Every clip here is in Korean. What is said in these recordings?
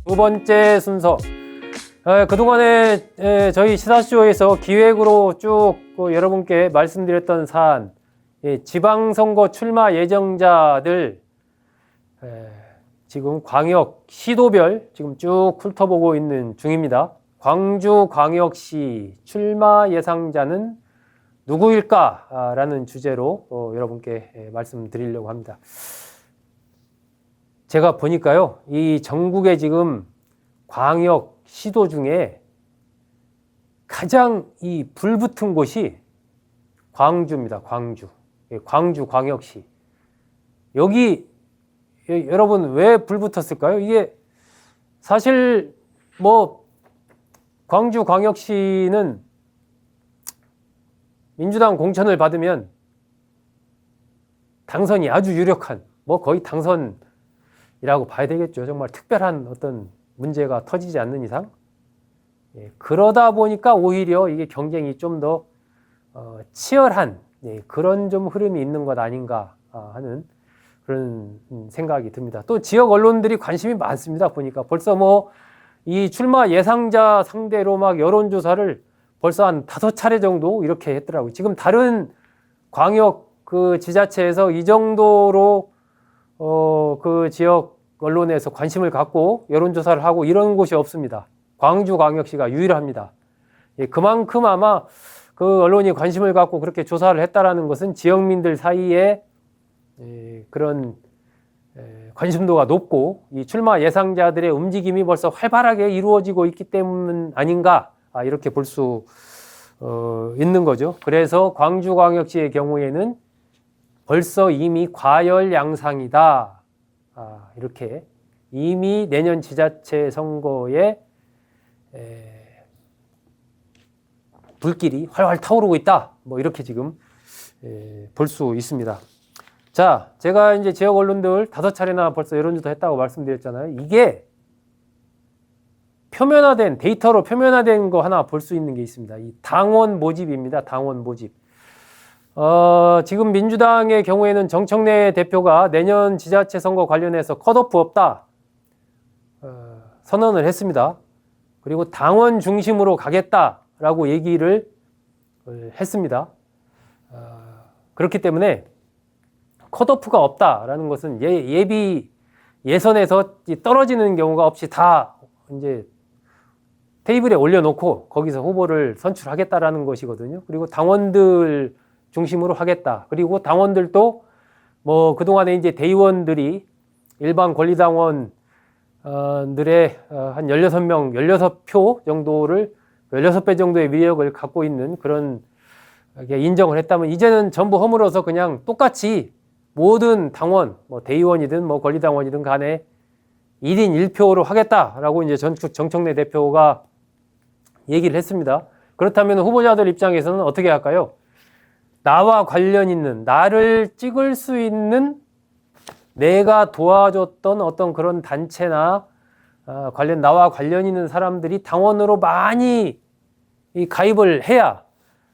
두 번째 순서. 그동안에 저희 시사쇼에서 기획으로 쭉 여러분께 말씀드렸던 사안, 지방선거 출마 예정자들 지금 광역 시도별 지금 쭉 훑어보고 있는 중입니다. 광주광역시 출마 예상자는 누구일까? 라는 주제로 여러분께 말씀드리려고 합니다. 제가 보니까요, 이 전국에 지금 광역 시도 중에 가장 이 불붙은 곳이 광주입니다. 광주. 광주광역시. 여기 여러분 왜 불붙었을까요? 이게 사실 뭐 광주광역시는 민주당 공천을 받으면 당선이 아주 유력한, 뭐 거의 당선이라고 봐야 되겠죠. 정말 특별한 어떤 문제가 터지지 않는 이상. 그러다 보니까 오히려 이게 경쟁이 좀 더 치열한 그런 좀 흐름이 있는 것 아닌가 하는 그런 생각이 듭니다. 또 지역 언론들이 관심이 많습니다. 보니까 벌써 뭐 이 출마 예상자 상대로 막 여론조사를 벌써 한 5차례 정도 이렇게 했더라고요. 지금 다른 광역 그 지자체에서 이 정도로 그 지역 언론에서 관심을 갖고 여론조사를 하고 이런 곳이 없습니다. 광주광역시가 유일합니다. 그만큼 아마 그 언론이 관심을 갖고 그렇게 조사를 했다라는 것은 지역민들 사이에 그런 관심도가 높고 이 출마 예상자들의 움직임이 벌써 활발하게 이루어지고 있기 때문 아닌가 이렇게 볼 수 있는 거죠. 그래서 광주광역시의 경우에는 벌써 이미 과열 양상이다. 이렇게 이미 내년 지자체 선거에 불길이 활활 타오르고 있다. 뭐 이렇게 지금 볼 수 있습니다. 자, 제가 이제 지역 언론들 5차례나 벌써 여론조사 했다고 말씀드렸잖아요. 이게 표면화된, 데이터로 표면화된 거 하나 볼 수 있는 게 있습니다. 이 당원 모집입니다. 당원 모집. 지금 민주당의 경우에는 정청래 대표가 내년 지자체 선거 관련해서 컷오프 없다. 선언을 했습니다. 그리고 당원 중심으로 가겠다라고 얘기를 했습니다. 그렇기 때문에 컷오프가 없다라는 것은 예선에서 떨어지는 경우가 없이 다 이제 테이블에 올려놓고 거기서 후보를 선출하겠다라는 것이거든요. 그리고 당원들 중심으로 하겠다. 그리고 당원들도 뭐 그동안에 이제 대의원들이 일반 권리당원들의 한 16명, 16표 정도를 16배 정도의 위력을 갖고 있는 그런 인정을 했다면 이제는 전부 허물어서 그냥 똑같이 모든 당원, 뭐 대의원이든 뭐 권리당원이든 간에 1인 1표로 하겠다라고 이제 정청래 대표가 얘기를 했습니다. 그렇다면 후보자들 입장에서는 어떻게 할까요? 나와 관련 있는, 나를 찍을 수 있는 내가 도와줬던 어떤 그런 단체나 나와 관련 있는 사람들이 당원으로 많이 가입을 해야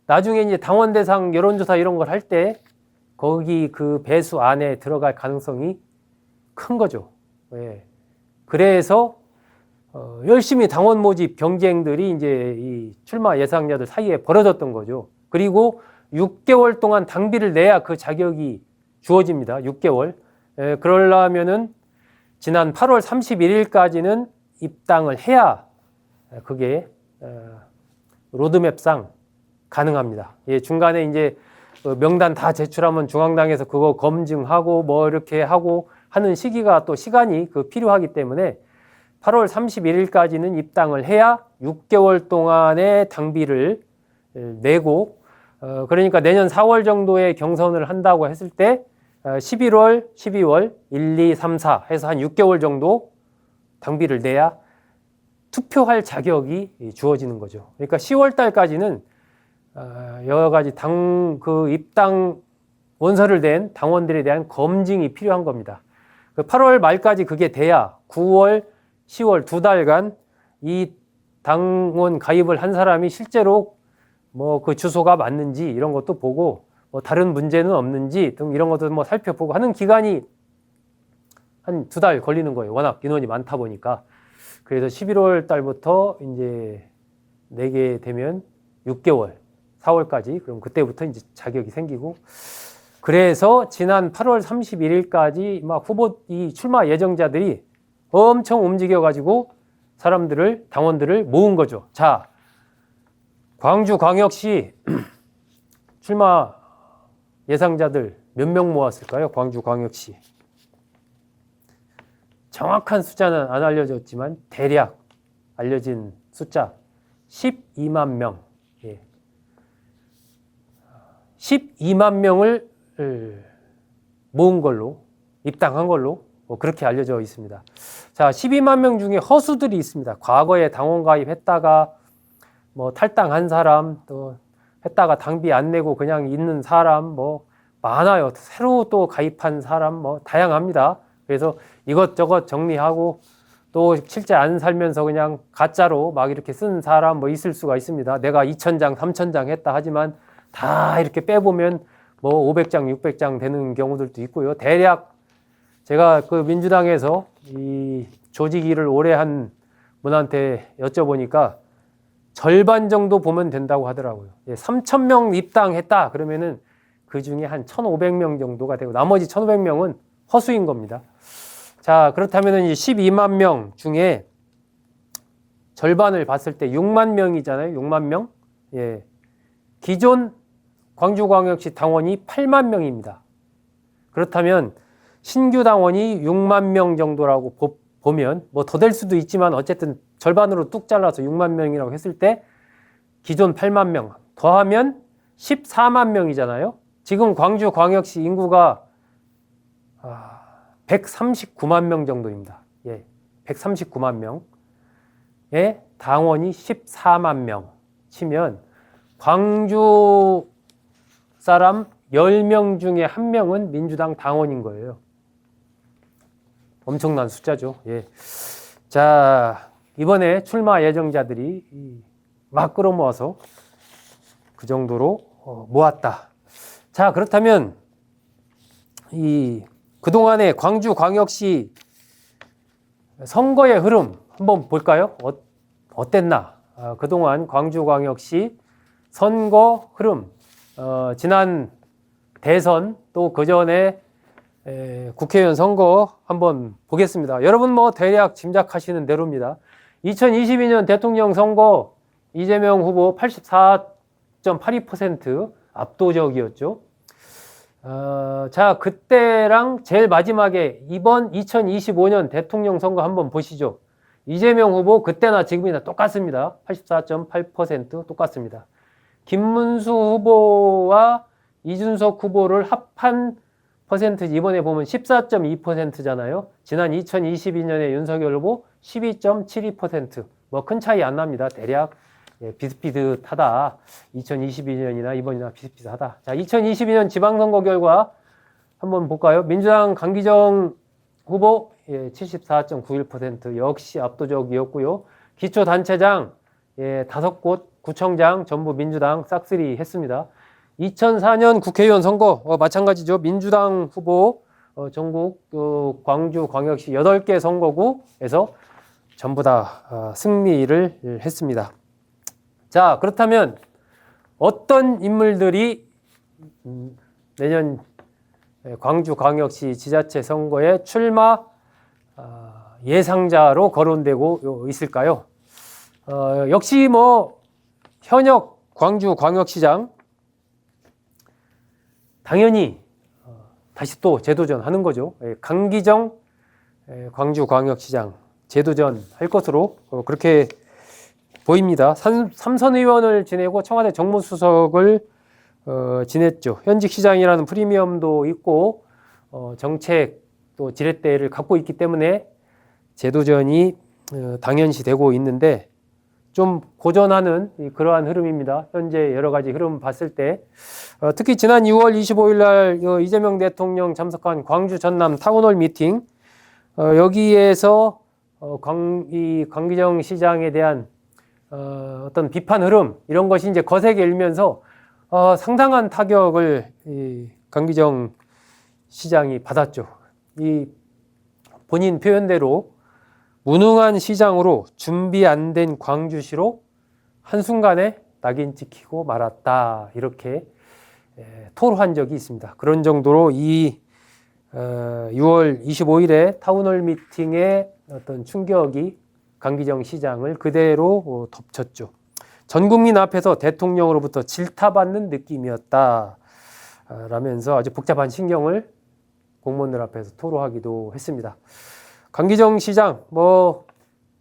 나중에 이제 당원 대상 여론조사 이런 걸 할 때 거기 그 배수 안에 들어갈 가능성이 큰 거죠. 그래서 열심히 당원 모집 경쟁들이 이제 이 출마 예상자들 사이에 벌어졌던 거죠. 그리고 6개월 동안 당비를 내야 그 자격이 주어집니다. 6개월. 그러려면은 지난 8월 31일까지는 입당을 해야 그게 로드맵상 가능합니다. 중간에 이제 명단 다 제출하면 중앙당에서 그거 검증하고 뭐 이렇게 하고 하는 시기가 또 시간이 필요하기 때문에 8월 31일까지는 입당을 해야 6개월 동안의 당비를 내고 그러니까 내년 4월 정도에 경선을 한다고 했을 때 11월, 12월, 1, 2, 3, 4 해서 한 6개월 정도 당비를 내야 투표할 자격이 주어지는 거죠. 그러니까 10월 달까지는 여러 가지 입당 원서를 낸 당원들에 대한 검증이 필요한 겁니다. 8월 말까지 그게 돼야 9월, 10월 2달간 이 당원 가입을 한 사람이 실제로 뭐 그 주소가 맞는지 이런 것도 보고 뭐 다른 문제는 없는지 등 이런 것도 뭐 살펴보고 하는 기간이 한 2달 걸리는 거예요. 워낙 인원이 많다 보니까. 그래서 11월 달부터 이제 내게 되면 6개월, 4월까지, 그럼 그때부터 이제 자격이 생기고, 그래서 지난 8월 31일까지 막 이 출마 예정자들이 엄청 움직여가지고 사람들을, 당원들을 모은 거죠. 자, 광주광역시 출마 예상자들 몇 명 모았을까요? 광주광역시. 정확한 숫자는 안 알려졌지만 대략 알려진 숫자 12만 명. 예. 12만 명을 모은 걸로, 입당한 걸로 그렇게 알려져 있습니다. 자, 12만 명 중에 허수들이 있습니다. 과거에 당원 가입했다가 뭐 탈당한 사람, 또 했다가 당비 안 내고 그냥 있는 사람 뭐 많아요. 새로 또 가입한 사람 뭐 다양합니다. 그래서 이것저것 정리하고 또 실제 안 살면서 그냥 가짜로 막 이렇게 쓴 사람 뭐 있을 수가 있습니다. 내가 2,000장, 3,000장 했다 하지만 다 이렇게 빼보면 뭐 500장, 600장 되는 경우들도 있고요. 대략 제가 그 민주당에서 이 조직 일을 오래 한 분한테 여쭤보니까 절반 정도 보면 된다고 하더라고요. 3,000명 입당했다 그러면은 그 중에 한 1,500명 정도가 되고 나머지 1,500명은 허수인 겁니다. 자, 그렇다면 이 12만 명 중에 절반을 봤을 때 6만 명이잖아요. 6만 명. 예. 기존 광주광역시 당원이 8만 명입니다. 그렇다면 신규 당원이 6만 명 정도라고 보면 뭐 더 될 수도 있지만 어쨌든 절반으로 뚝 잘라서 6만 명이라고 했을 때 기존 8만 명 더하면 14만 명이잖아요. 지금 광주광역시 인구가 139만 명 정도입니다. 예, 139만 명에 당원이 14만 명 치면 광주 사람 10명 중에 1명은 민주당 당원인 거예요. 엄청난 숫자죠. 예. 자, 이번에 출마 예정자들이 막 끌어모아서 그 정도로 모았다. 자, 그렇다면 그동안의 광주광역시 선거의 흐름 한번 볼까요? 어땠나? 그동안 광주광역시 선거 흐름, 지난 대선 또 그전에 국회의원 선거 한번 보겠습니다. 여러분 뭐 대략 짐작하시는 대로입니다. 2022년 대통령 선거 이재명 후보 84.82% 압도적이었죠. 자, 그때랑 제일 마지막에 이번 2025년 대통령 선거 한번 보시죠. 이재명 후보 그때나 지금이나 똑같습니다. 84.8% 똑같습니다. 김문수 후보와 이준석 후보를 합한 퍼센트 이번에 보면 14.2%잖아요. 지난 2022년에 윤석열 후보 12.72%. 뭐 큰 차이 안 납니다. 대략 비슷비슷하다. 2022년이나 이번이나 비슷비슷하다. 자, 2022년 지방선거 결과 한번 볼까요? 민주당 강기정 후보 74.91% 역시 압도적이었고요. 기초단체장 5곳 구청장 전부 민주당 싹쓸이 했습니다. 2004년 국회의원 선거 마찬가지죠. 민주당 후보 전국 광주 광역시 8개 선거구에서 전부 다 승리를 했습니다. 자, 그렇다면 어떤 인물들이 내년 광주광역시 지자체 선거에 출마 예상자로 거론되고 있을까요? 역시 뭐 현역 광주광역시장 당연히 다시 또 재도전 하는 거죠. 강기정 광주광역시장 재도전 할 것으로 그렇게 보입니다. 3선 의원을 지내고 청와대 정무수석을 지냈죠. 현직 시장이라는 프리미엄도 있고 정책 또 지렛대를 갖고 있기 때문에 재도전이 당연시 되고 있는데 좀 고전하는 그러한 흐름입니다. 현재 여러 가지 흐름 봤을 때 특히 지난 6월 25일 날 이재명 대통령 참석한 광주 전남 타운홀 미팅 여기에서 이 강기정 시장에 대한 어떤 비판 흐름 이런 것이 이제 거세게 일면서 상당한 타격을 이 강기정 시장이 받았죠. 이 본인 표현대로 무능한 시장으로 준비 안 된 광주시로 한순간에 낙인 찍히고 말았다. 이렇게 토로한 적이 있습니다. 그런 정도로 이 6월 25일에 타운홀 미팅의 어떤 충격이 강기정 시장을 그대로 덮쳤죠. 전 국민 앞에서 대통령으로부터 질타받는 느낌이었다. 라면서 아주 복잡한 신경을 공무원들 앞에서 토로하기도 했습니다. 강기정 시장,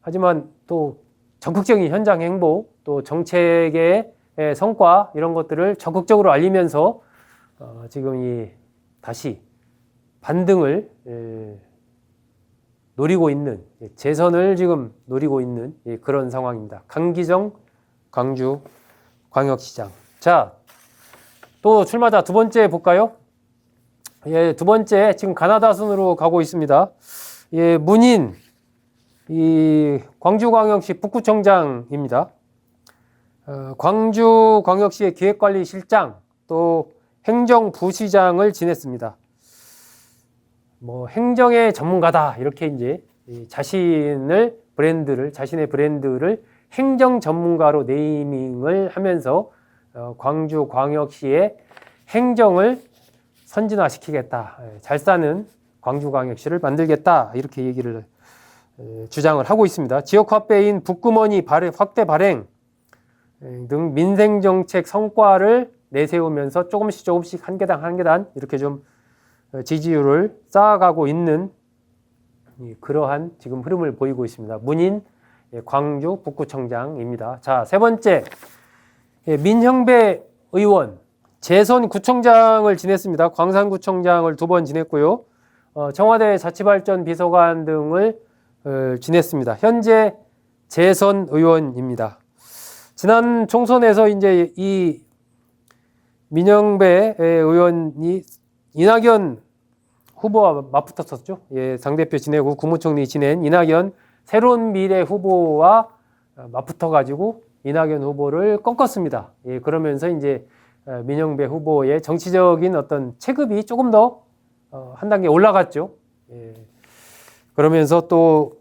하지만 또 적극적인 현장 행보, 또 정책의 성과 이런 것들을 적극적으로 알리면서 지금 다시 반등을 노리고 있는, 재선을 지금 노리고 있는 그런 상황입니다. 강기정 광주 광역시장. 자, 또 출마자 두 번째 볼까요? 두 번째 지금 가나다 순으로 가고 있습니다. 문인 광주광역시 북구청장입니다. 광주광역시의 기획관리실장 또 행정부시장을 지냈습니다. 행정의 전문가다 이렇게 이제 자신의 브랜드를 행정 전문가로 네이밍을 하면서 광주광역시의 행정을 선진화시키겠다. 잘 사는 광주광역시를 만들겠다. 이렇게 얘기를 주장을 하고 있습니다. 지역 화폐인 북구머니 확대 발행 등 민생정책 성과를 내세우면서 조금씩 한 계단 이렇게 좀 지지율을 쌓아가고 있는 그러한 지금 흐름을 보이고 있습니다. 문인 광주 북구청장입니다. 자, 세 번째 민형배 의원 재선 구청장을 지냈습니다. 광산구청장을 2번 지냈고요. 청와대 자치발전 비서관 등을 지냈습니다. 현재 재선 의원입니다. 지난 총선에서 이제 이 민형배 의원이 이낙연 후보와 맞붙었었죠. 당대표 지내고 국무총리 지낸 이낙연 새로운 미래 후보와 맞붙어가지고 이낙연 후보를 꺾었습니다. 그러면서 이제 민형배 후보의 정치적인 어떤 체급이 조금 더 한 단계 올라갔죠. 그러면서 또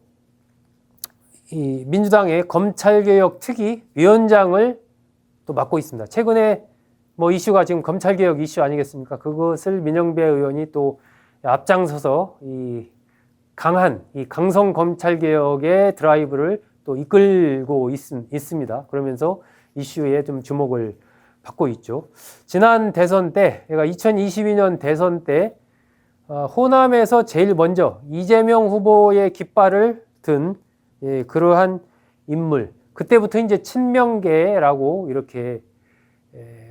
이 민주당의 검찰개혁 특위 위원장을 또 맡고 있습니다. 최근에 이슈가 지금 검찰개혁 이슈 아니겠습니까? 그것을 민형배 의원이 또 앞장서서 이 강성 검찰개혁의 드라이브를 또 이끌고 있습니다. 그러면서 이슈에 좀 주목을 받고 있죠. 지난 대선 때, 2022년 대선 때 호남에서 제일 먼저 이재명 후보의 깃발을 든 그러한 인물. 그때부터 이제 친명계라고 이렇게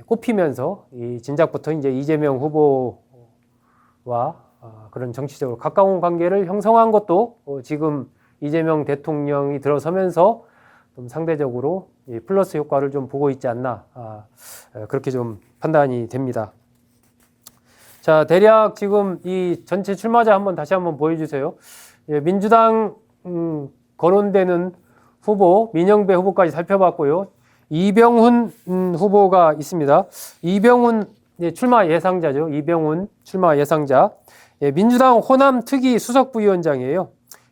꼽히면서 진작부터 이제 이재명 후보와 그런 정치적으로 가까운 관계를 형성한 것도 지금 이재명 대통령이 들어서면서 좀 상대적으로 플러스 효과를 좀 보고 있지 않나 그렇게 좀 판단이 됩니다. 자, 대략 지금 이 전체 출마자 다시 한번 보여주세요. 민주당 거론되는 후보 민형배 후보까지 살펴봤고요. 이병훈 후보가 있습니다. 이병훈 출마 예상자죠. 이병훈 출마 예상자. 민주당 호남특위 수석부위원장이에요.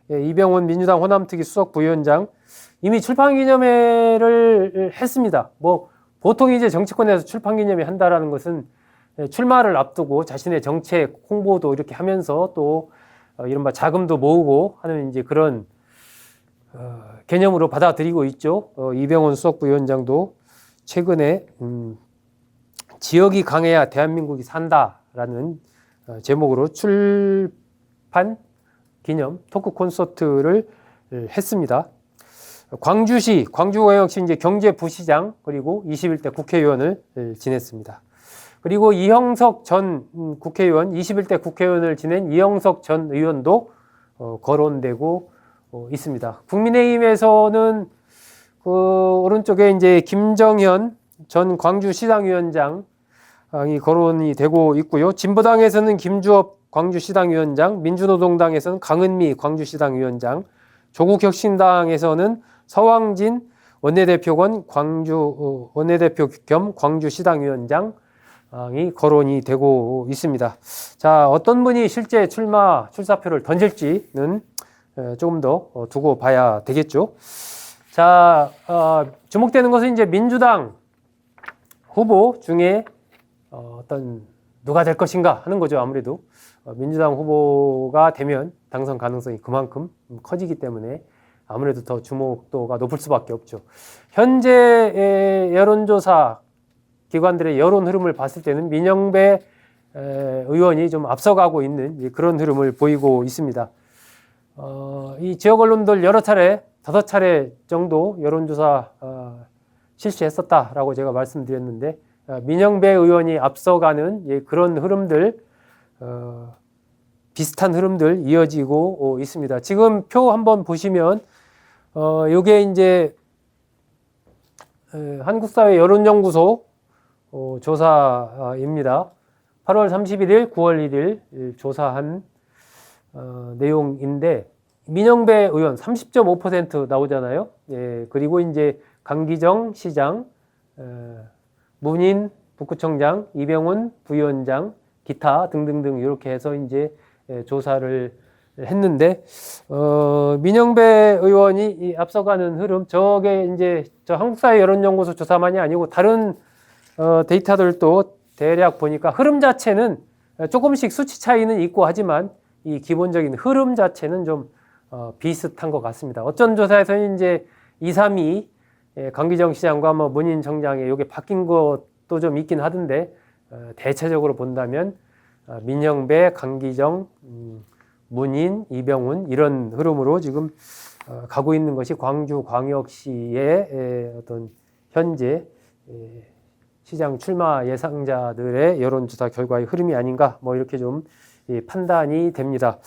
이병훈 민주당 호남특위 수석부위원장 이미 출판기념회를 했습니다. 보통 이제 정치권에서 출판기념회 한다라는 것은 출마를 앞두고 자신의 정책 홍보도 이렇게 하면서 또 이른바 자금도 모으고 하는 이제 그런 개념으로 받아들이고 있죠. 이병헌 수석부위원장도 최근에 지역이 강해야 대한민국이 산다라는 제목으로 출판 기념 토크 콘서트를 했습니다. 광주시, 광주광역시 이제 경제부시장 그리고 21대 국회의원을 지냈습니다. 그리고 이형석 전 국회의원, 21대 국회의원을 지낸 이형석 전 의원도 거론되고 있습니다. 국민의힘에서는 그 오른쪽에 이제 김정현 전 광주시당위원장이 거론이 되고 있고요. 진보당에서는 김주업 광주시당위원장, 민주노동당에서는 강은미 광주시당위원장, 조국혁신당에서는 서왕진 원내대표 겸 광주시당위원장이 거론이 되고 있습니다. 자, 어떤 분이 실제 출사표를 던질지는 조금 더 두고 봐야 되겠죠. 자, 주목되는 것은 이제 민주당 후보 중에 어떤 누가 될 것인가 하는 거죠. 아무래도 민주당 후보가 되면 당선 가능성이 그만큼 커지기 때문에 아무래도 더 주목도가 높을 수밖에 없죠. 현재 여론조사 기관들의 여론 흐름을 봤을 때는 민영배 의원이 좀 앞서가고 있는 그런 흐름을 보이고 있습니다. 이 지역 언론들 여러 차례, 5차례 정도 여론조사 실시했었다라고 제가 말씀드렸는데 민영배 의원이 앞서가는 그런 흐름들, 비슷한 흐름들 이어지고 있습니다. 지금 표 한번 보시면 요게 이제 한국사회 여론연구소 조사입니다. 8월 31일, 9월 1일 조사한 내용인데 민영배 의원 30.5% 나오잖아요. 예, 그리고 이제 강기정 시장, 문인 북구청장, 이병훈 부위원장, 기타 등등등 이렇게 해서 이제 조사를 했는데 민영배 의원이 앞서가는 흐름, 저게 이제 저 한국사회 여론연구소 조사만이 아니고 다른 데이터들도 대략 보니까 흐름 자체는 조금씩 수치 차이는 있고 하지만 이 기본적인 흐름 자체는 좀 비슷한 것 같습니다. 어쩐 조사에서는 이제 2, 3위 강기정 시장과 뭐 문인 청장의 이게 바뀐 것도 좀 있긴 하던데 대체적으로 본다면 민영배, 강기정, 문인, 이병훈 이런 흐름으로 지금 가고 있는 것이 광주광역시의 어떤 현재 시장 출마 예상자들의 여론조사 결과의 흐름이 아닌가 뭐 이렇게 좀 판단이 됩니다.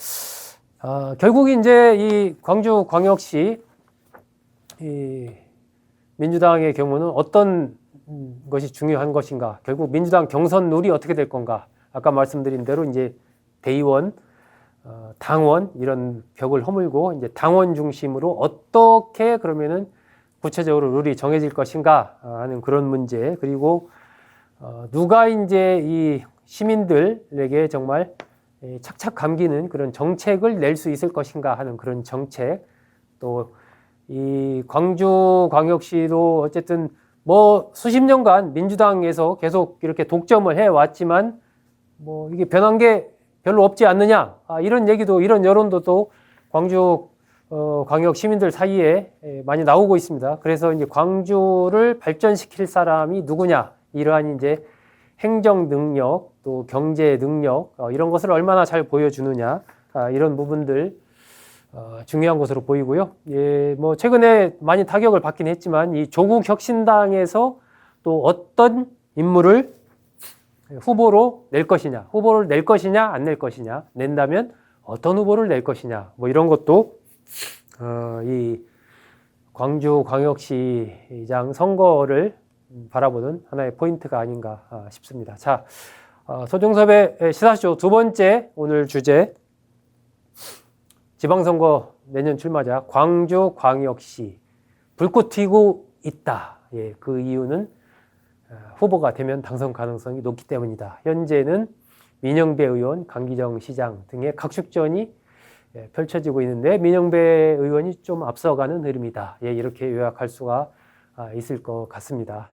결국 이제 이 광주광역시 이 민주당의 경우는 어떤 것이 중요한 것인가? 결국 민주당 경선 룰이 어떻게 될 건가? 아까 말씀드린 대로 이제 대의원, 당원 이런 벽을 허물고 이제 당원 중심으로 어떻게 그러면은 구체적으로 룰이 정해질 것인가 하는 그런 문제, 그리고 누가 이제 이 시민들에게 정말 착착 감기는 그런 정책을 낼 수 있을 것인가 하는 그런 정책, 또 이 광주광역시도 어쨌든 뭐 수십 년간 민주당에서 계속 이렇게 독점을 해왔지만 뭐 이게 변한 게 별로 없지 않느냐, 이런 얘기도, 이런 여론도 또 광주 광역 시민들 사이에 많이 나오고 있습니다. 그래서 이제 광주를 발전시킬 사람이 누구냐, 이러한 이제 행정 능력, 또 경제 능력, 이런 것을 얼마나 잘 보여주느냐, 이런 부분들 중요한 것으로 보이고요. 예, 뭐 최근에 많이 타격을 받긴 했지만 이 조국 혁신당에서 또 어떤 인물을 후보로 낼 것이냐, 후보를 낼 것이냐 안 낼 것이냐, 낸다면 어떤 후보를 낼 것이냐, 뭐 이런 것도 이 광주광역시장 선거를 바라보는 하나의 포인트가 아닌가 싶습니다. 자, 소중섭의 시사쇼 두 번째 오늘 주제, 지방선거 내년 출마자 광주광역시 불꽃 튀고 있다. 예, 그 이유는 후보가 되면 당선 가능성이 높기 때문이다. 현재는 민영배 의원, 강기정 시장 등의 각축전이 펼쳐지고 있는데 민영배 의원이 좀 앞서가는 흐름이다. 예, 이렇게 요약할 수가 있을 것 같습니다.